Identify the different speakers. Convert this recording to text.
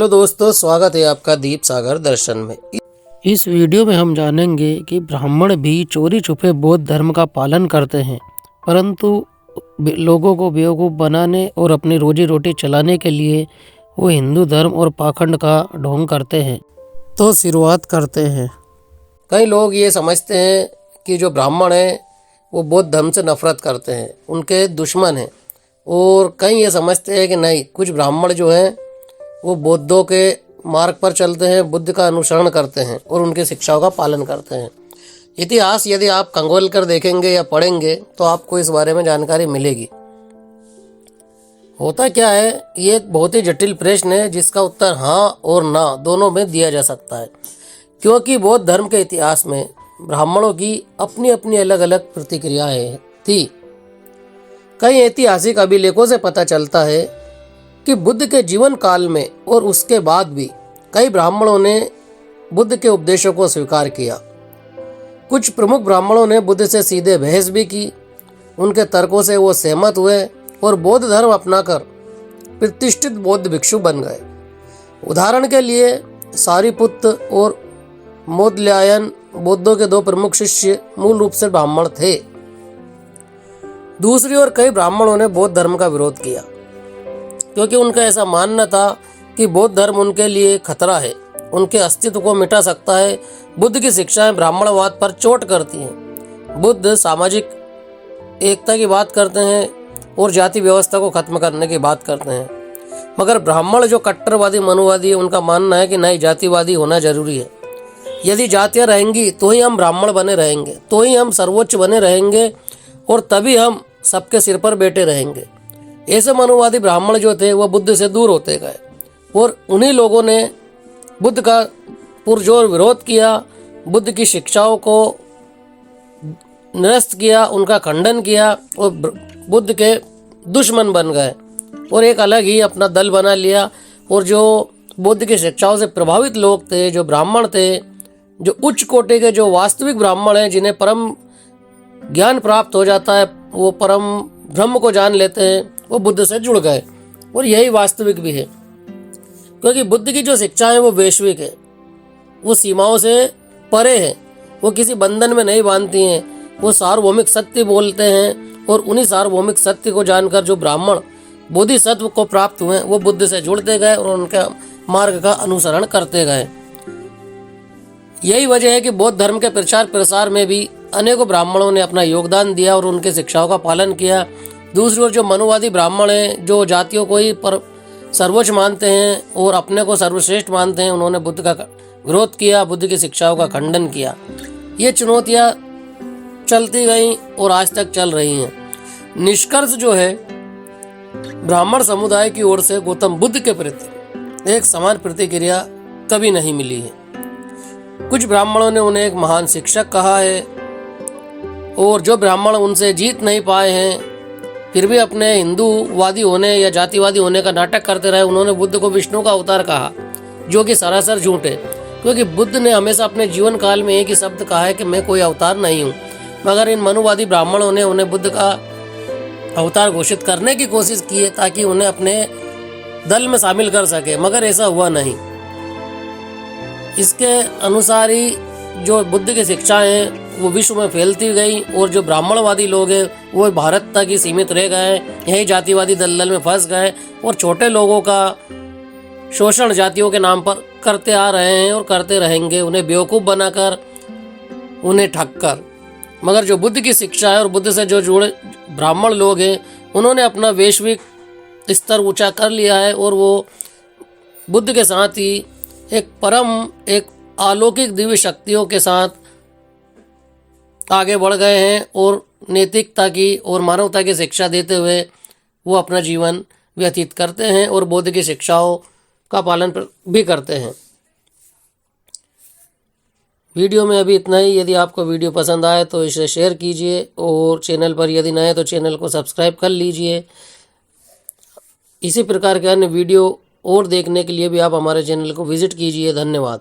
Speaker 1: Hello दोस्तों, स्वागत है आपका दीप सागर दर्शन में।
Speaker 2: इस वीडियो में हम जानेंगे कि ब्राह्मण भी चोरी छुपे बौद्ध धर्म का पालन करते हैं, परंतु लोगों को बेवकूफ़ बनाने और अपनी रोजी रोटी चलाने के लिए वो हिंदू धर्म और पाखंड का ढोंग करते हैं। तो शुरुआत करते हैं।
Speaker 1: कई लोग ये समझते हैं कि जो ब्राह्मण हैं वो बौद्ध धर्म से नफरत करते हैं, उनके दुश्मन हैं, और कई ये समझते हैं कि नहीं, कुछ ब्राह्मण जो हैं वो बौद्धों के मार्ग पर चलते हैं, बुद्ध का अनुसरण करते हैं और उनकी शिक्षाओं का पालन करते हैं। इतिहास यदि आप खंगोल कर देखेंगे या पढ़ेंगे तो आपको इस बारे में जानकारी मिलेगी। होता क्या है, ये एक बहुत ही जटिल प्रश्न है जिसका उत्तर हाँ और ना दोनों में दिया जा सकता है, क्योंकि बौद्ध धर्म के इतिहास में ब्राह्मणों की अपनी अपनी अलग अलग प्रतिक्रियाएं थी। कई ऐतिहासिक अभिलेखों से पता चलता है कि बुद्ध के जीवन काल में और उसके बाद भी कई ब्राह्मणों ने बुद्ध के उपदेशों को स्वीकार किया। कुछ प्रमुख ब्राह्मणों ने बुद्ध से सीधे बहस भी की, उनके तर्कों से वो सहमत हुए और बौद्ध धर्म अपनाकर प्रतिष्ठित बौद्ध भिक्षु बन गए। उदाहरण के लिए सारिपुत्र और मोदल्यायन बौद्धों के दो प्रमुख शिष्य मूल रूप से ब्राह्मण थे। दूसरी ओर कई ब्राह्मणों ने बौद्ध धर्म का विरोध किया, क्योंकि उनका ऐसा मानना था कि बौद्ध धर्म उनके लिए खतरा है, उनके अस्तित्व को मिटा सकता है। बुद्ध की शिक्षाएं ब्राह्मणवाद पर चोट करती हैं। बुद्ध सामाजिक एकता की बात करते हैं और जाति व्यवस्था को खत्म करने की बात करते हैं, मगर ब्राह्मण जो कट्टरवादी मनुवादी है, उनका मानना है कि नहीं, जातिवादी होना जरूरी है। यदि जातियाँ रहेंगी तो ही हम ब्राह्मण बने रहेंगे, तो ही हम सर्वोच्च बने रहेंगे और तभी हम सबके सिर पर बैठे रहेंगे। ऐसे मनुवादी ब्राह्मण जो थे वो बुद्ध से दूर होते गए और उन्हीं लोगों ने बुद्ध का पुरजोर विरोध किया, बुद्ध की शिक्षाओं को निरस्त किया, उनका खंडन किया और बुद्ध के दुश्मन बन गए और एक अलग ही अपना दल बना लिया। और जो बुद्ध की शिक्षाओं से प्रभावित लोग थे, जो ब्राह्मण थे, जो उच्च कोटि के जो वास्तविक ब्राह्मण हैं, जिन्हें परम ज्ञान प्राप्त हो जाता है, वो परम ब्रह्म को जान लेते हैं, वो बुद्ध से जुड़ गए। और यही वास्तविक भी है, क्योंकि बुद्ध की जो शिक्षा है वो वैश्विक है, वो सीमाओं से परे है, वो किसी बंधन में नहीं बांधती हैं, वो सार्वभौमिक सत्य बोलते हैं। और उन्हीं सार्वभौमिक सत्य को जानकर जो ब्राह्मण बोधिसत्व को प्राप्त हुए वो बुद्ध से जुड़ते गए और उनके मार्ग का अनुसरण करते गए। यही वजह है कि बौद्ध धर्म के प्रचार प्रसार में भी अनेकों ब्राह्मणों ने अपना योगदान दिया और उनके शिक्षाओं का पालन किया। दूसरी ओर जो मनुवादी ब्राह्मण हैं, जो जातियों को ही पर सर्वोच्च मानते हैं और अपने को सर्वश्रेष्ठ मानते हैं, उन्होंने बुद्ध का विरोध किया, बुद्ध की शिक्षाओं का खंडन किया। ये चुनौतियां चलती गई और आज तक चल रही हैं। निष्कर्ष जो है, ब्राह्मण समुदाय की ओर से गौतम बुद्ध के प्रति एक समान प्रतिक्रिया कभी नहीं मिली है। कुछ ब्राह्मणों ने उन्हें एक महान शिक्षक कहा है और जो ब्राह्मण उनसे जीत नहीं पाए हैं, फिर भी अपने हिंदूवादी होने या जातिवादी होने का नाटक करते रहे, उन्होंने बुद्ध को विष्णु का अवतार कहा, जो कि सरासर झूठ है। क्योंकि बुद्ध ने हमेशा अपने जीवन काल में एक ही शब्द कहा है कि मैं कोई अवतार नहीं हूँ, मगर इन मनुवादी ब्राह्मणों ने उन्हें बुद्ध का अवतार घोषित करने की कोशिश की है ताकि उन्हें अपने दल में शामिल कर सके, मगर ऐसा हुआ नहीं। इसके अनुसार ही जो बुद्ध की शिक्षाएं हैं वो विश्व में फैलती गई और जो ब्राह्मणवादी लोग हैं वो भारत तक ही सीमित रह गए, यही जातिवादी दलदल में फंस गए और छोटे लोगों का शोषण जातियों के नाम पर करते आ रहे हैं और करते रहेंगे, उन्हें बेवकूफ़ बनाकर, उन्हें ठगकर। मगर जो बुद्ध की शिक्षा है और बुद्ध से जो जुड़े ब्राह्मण लोग हैं, उन्होंने अपना वैश्विक स्तर ऊंचा कर लिया है और वो बुद्ध के साथ ही एक अलौकिक दिव्य शक्तियों के साथ आगे बढ़ गए हैं और नैतिकता की और मानवता की शिक्षा देते हुए वो अपना जीवन व्यतीत करते हैं और बुद्ध की शिक्षाओं का पालन भी करते हैं। वीडियो में अभी इतना ही। यदि आपको वीडियो पसंद आए तो इसे शेयर कीजिए और चैनल पर यदि नए तो चैनल को सब्सक्राइब कर लीजिए। इसी प्रकार के अन्य वीडियो और देखने के लिए भी आप हमारे चैनल को विजिट कीजिए। धन्यवाद।